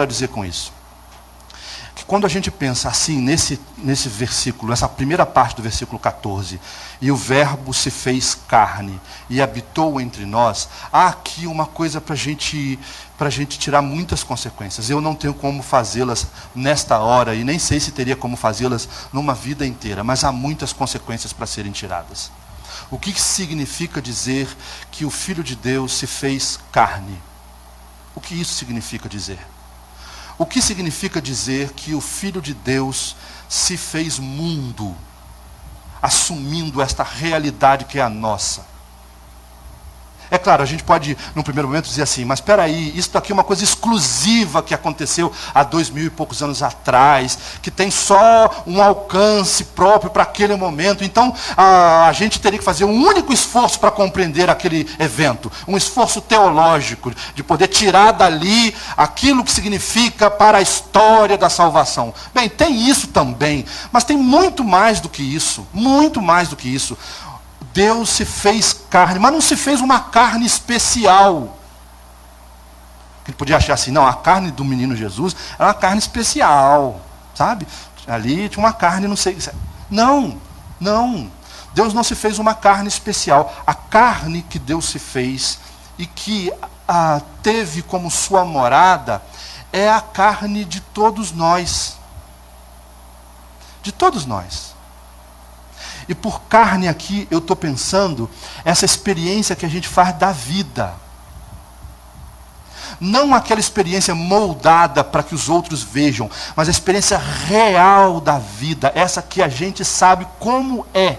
quero dizer com isso? Que quando a gente pensa assim, nesse versículo, essa primeira parte do versículo 14, e o verbo se fez carne e habitou entre nós, há aqui uma coisa para a gente tirar muitas consequências. Eu não tenho como fazê-las nesta hora, e nem sei se teria como fazê-las numa vida inteira, mas há muitas consequências para serem tiradas. O que significa dizer que o Filho de Deus se fez carne? O que isso significa dizer? O que significa dizer que o Filho de Deus se fez mundo, assumindo esta realidade que é a nossa? É claro, a gente pode, num primeiro momento, dizer assim, mas espera aí, isso aqui é uma coisa exclusiva que aconteceu há 2000 e poucos anos atrás, que tem só um alcance próprio para aquele momento. Então, a gente teria que fazer um único esforço para compreender aquele evento, um esforço teológico, de poder tirar dali aquilo que significa para a história da salvação. Bem, tem isso também, mas tem muito mais do que isso, muito mais do que isso. Deus se fez carne, mas não se fez uma carne especial. Ele podia achar assim, não, a carne do menino Jesus era uma carne especial, sabe? Ali tinha uma carne, não sei. Não. Deus não se fez uma carne especial. A carne que Deus se fez e que teve como sua morada é a carne de todos nós. De todos nós. E por carne aqui, eu estou pensando essa experiência que a gente faz da vida. Não aquela experiência moldada para que os outros vejam, mas a experiência real da vida, essa que a gente sabe como é.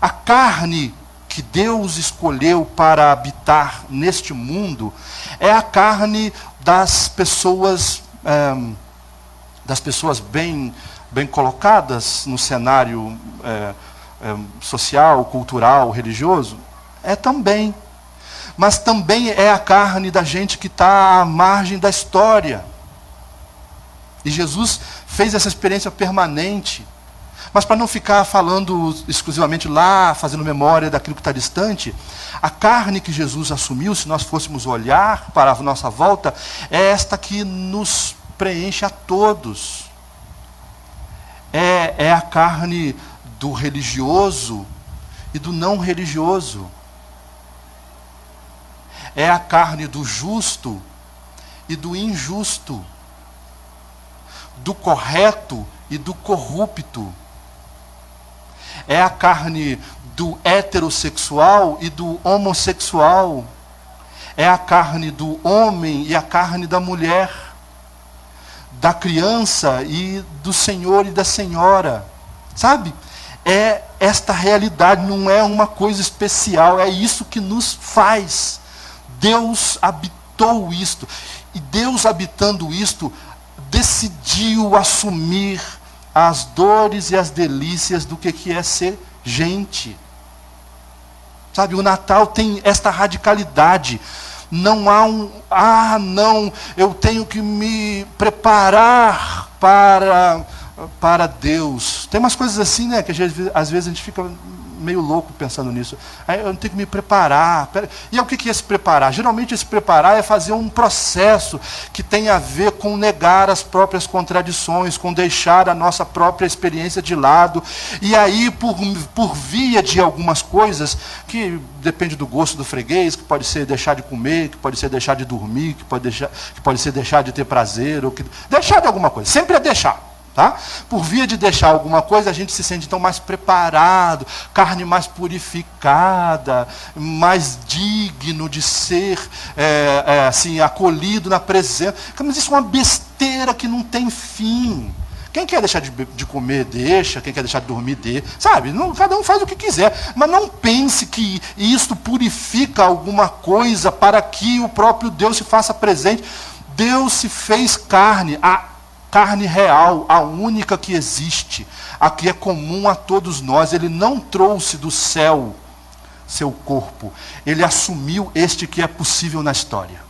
A carne que Deus escolheu para habitar neste mundo é a carne das pessoas bem colocadas no cenário social, cultural, religioso, é também. Mas também é a carne da gente que está à margem da história. E Jesus fez essa experiência permanente. Mas para não ficar falando exclusivamente lá, fazendo memória daquilo que está distante, a carne que Jesus assumiu, se nós fôssemos olhar para a nossa volta, é esta que nos preenche a todos. É a carne do religioso e do não religioso. É a carne do justo e do injusto. Do correto e do corrupto. É a carne do heterossexual e do homossexual. É a carne do homem e a carne da mulher. Da criança e do senhor e da senhora. Sabe? É esta realidade, não é uma coisa especial, é isso que nos faz. Deus habitou isto. E Deus habitando isto, decidiu assumir as dores e as delícias do que é ser gente. Sabe, o Natal tem esta radicalidade. Não há não, eu tenho que me preparar para Deus. Tem umas coisas assim, né, que às vezes a gente fica meio louco pensando nisso. Eu tenho que me preparar. E o que é se preparar? Geralmente se preparar é fazer um processo que tem a ver com negar as próprias contradições, com deixar a nossa própria experiência de lado. E aí, por via de algumas coisas, que depende do gosto do freguês, que pode ser deixar de comer, que pode ser deixar de dormir, que pode ser deixar de ter prazer, ou deixar de alguma coisa. Sempre é deixar. Tá? Por via de deixar alguma coisa, a gente se sente então mais preparado, carne mais purificada, mais digno de ser assim, acolhido na presença. Mas isso é uma besteira que não tem fim. Quem quer deixar de comer, deixa. Quem quer deixar de dormir, deixa. Sabe? Não, cada um faz o que quiser. Mas não pense que isto purifica alguma coisa para que o próprio Deus se faça presente. Deus se fez carne. A carne real, a única que existe, a que é comum a todos nós. Ele não trouxe do céu seu corpo, ele assumiu este que é possível na história.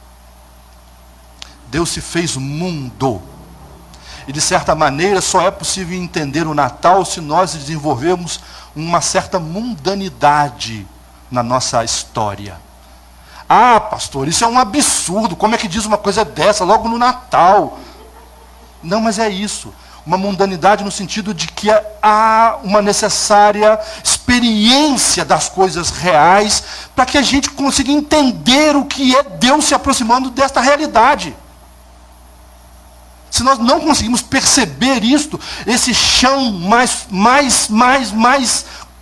Deus se fez mundo. E de certa maneira só é possível entender o Natal se nós desenvolvermos uma certa mundanidade na nossa história. Ah, pastor, isso é um absurdo. Como é que diz uma coisa dessa logo no Natal? Não, mas é isso. Uma mundanidade no sentido de que há uma necessária experiência das coisas reais para que a gente consiga entender o que é Deus se aproximando desta realidade. Se nós não conseguimos perceber isto, esse chão mais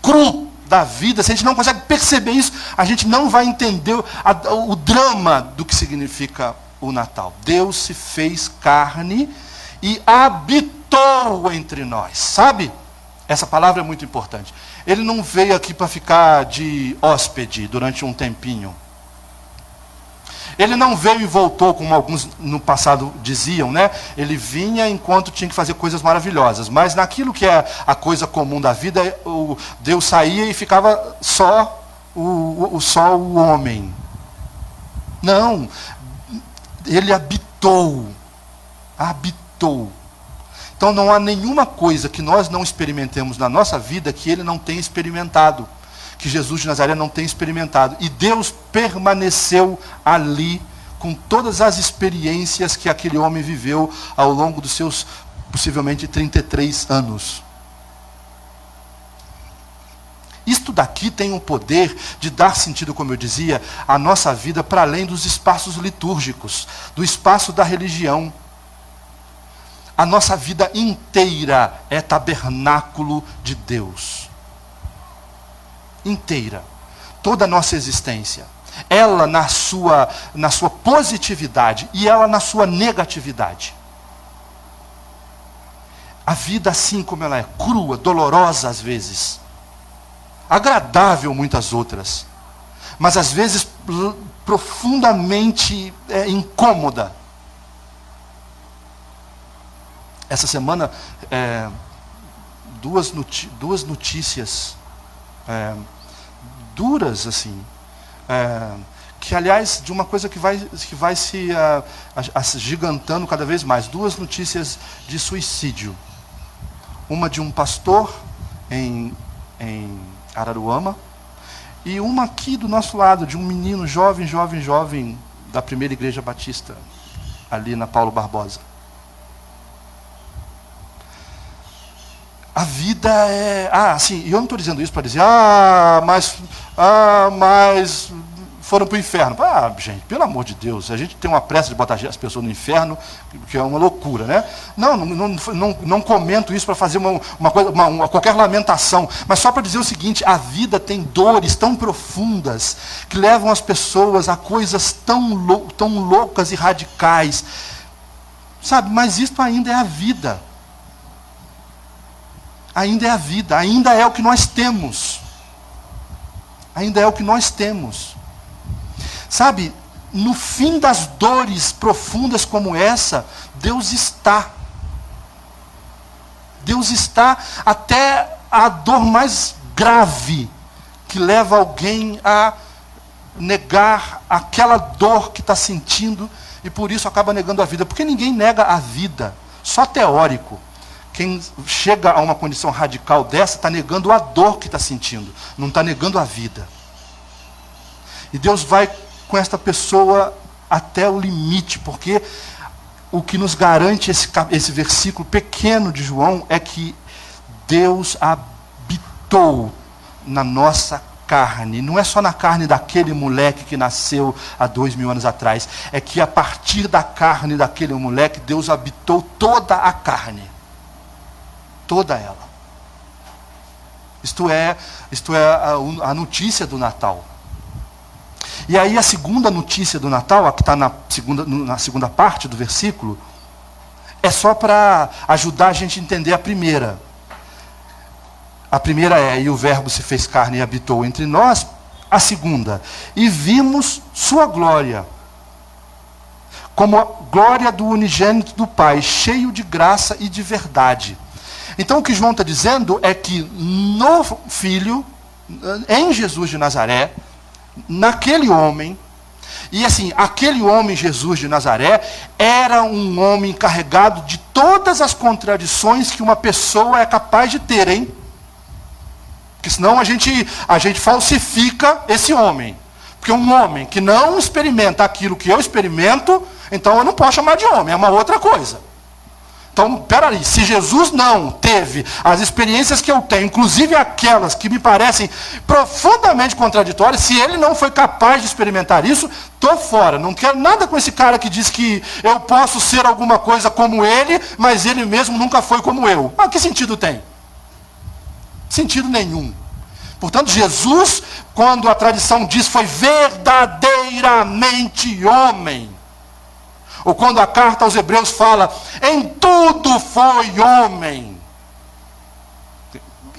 cru da vida, se a gente não consegue perceber isso, a gente não vai entender o drama do que significa o Natal. Deus se fez carne e habitou entre nós, sabe? Essa palavra é muito importante. Ele não veio aqui para ficar de hóspede durante um tempinho. Ele não veio e voltou, como alguns no passado diziam, né? Ele vinha enquanto tinha que fazer coisas maravilhosas. Mas naquilo que é a coisa comum da vida, Deus saía e ficava só o homem. Não. Ele habitou. Habitou. Então não há nenhuma coisa que nós não experimentemos na nossa vida que ele não tenha experimentado. Que Jesus de Nazaré não tem experimentado. E Deus permaneceu ali com todas as experiências que aquele homem viveu ao longo dos seus, possivelmente, 33 anos. Isto daqui tem o poder de dar sentido, como eu dizia, à nossa vida para além dos espaços litúrgicos, do espaço da religião. A nossa vida inteira é tabernáculo de Deus. Inteira, toda a nossa existência, ela na sua positividade e ela na sua negatividade. A vida assim como ela é, crua, dolorosa às vezes, agradável muitas outras, mas às vezes profundamente incômoda. Essa semana, duas notícias duras, assim, que aliás, de uma coisa que vai se agigantando cada vez mais. Duas notícias de suicídio. Uma de um pastor em Araruama, e uma aqui do nosso lado, de um menino jovem, da primeira igreja batista, ali na Paulo Barbosa. A vida é... sim, e eu não estou dizendo isso para dizer, mas foram para o inferno. Gente, pelo amor de Deus, a gente tem uma pressa de botar as pessoas no inferno, que é uma loucura, né? Não comento isso para fazer qualquer lamentação, mas só para dizer o seguinte: a vida tem dores tão profundas, que levam as pessoas a coisas tão loucas e radicais, sabe? Mas isto ainda é a vida. Ainda é a vida, ainda é o que nós temos. Ainda é o que nós temos. Sabe, no fim das dores profundas como essa, Deus está. Deus está até a dor mais grave, que leva alguém a negar aquela dor que está sentindo, e por isso acaba negando a vida. Porque ninguém nega a vida, só teórico. Quem chega a uma condição radical dessa está negando a dor que está sentindo, não está negando a vida. E Deus vai com esta pessoa até o limite, porque o que nos garante esse versículo pequeno de João é que Deus habitou na nossa carne. Não é só na carne daquele moleque que nasceu há 2000 anos atrás, é que a partir da carne daquele moleque, Deus habitou toda a carne. Toda ela. Isto é a notícia do Natal. E aí a segunda notícia do Natal, a que está na segunda parte do versículo, é só para ajudar a gente a entender a primeira. A primeira é: e o Verbo se fez carne e habitou entre nós. A segunda: e vimos sua glória, como a glória do unigênito do Pai, cheio de graça e de verdade. Então o que João está dizendo é que no Filho, em Jesus de Nazaré, naquele homem, e assim, aquele homem Jesus de Nazaré era um homem carregado de todas as contradições que uma pessoa é capaz de ter, Porque senão a gente falsifica esse homem. Porque um homem que não experimenta aquilo que eu experimento, então eu não posso chamar de homem, é uma outra coisa. Então, peraí, se Jesus não teve as experiências que eu tenho, inclusive aquelas que me parecem profundamente contraditórias, se ele não foi capaz de experimentar isso, estou fora. Não quero nada com esse cara que diz que eu posso ser alguma coisa como ele, mas ele mesmo nunca foi como eu. Mas que sentido tem? Sentido nenhum. Portanto, Jesus, quando a tradição diz foi verdadeiramente homem, ou quando a carta aos Hebreus fala, em tudo foi homem.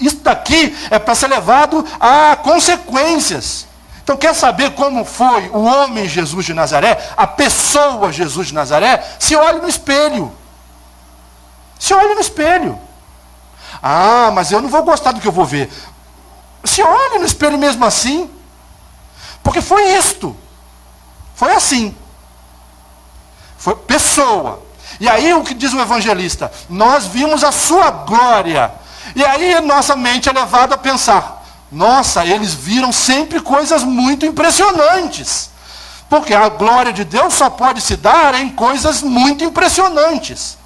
Isso daqui é para ser levado a consequências. Então, quer saber como foi o homem Jesus de Nazaré, a pessoa Jesus de Nazaré? Se olhe no espelho. Se olhe no espelho. Ah, mas eu não vou gostar do que eu vou ver. Se olhe no espelho mesmo assim. Porque foi isto. Foi assim. Foi pessoa. E aí o que diz o evangelista? Nós vimos a sua glória. E aí nossa mente é levada a pensar, nossa, eles viram sempre coisas muito impressionantes. Porque a glória de Deus só pode se dar em coisas muito impressionantes.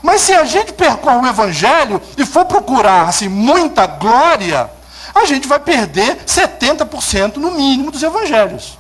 Mas se a gente percorre o evangelho e for procurar assim, muita glória, a gente vai perder 70% no mínimo dos evangelhos.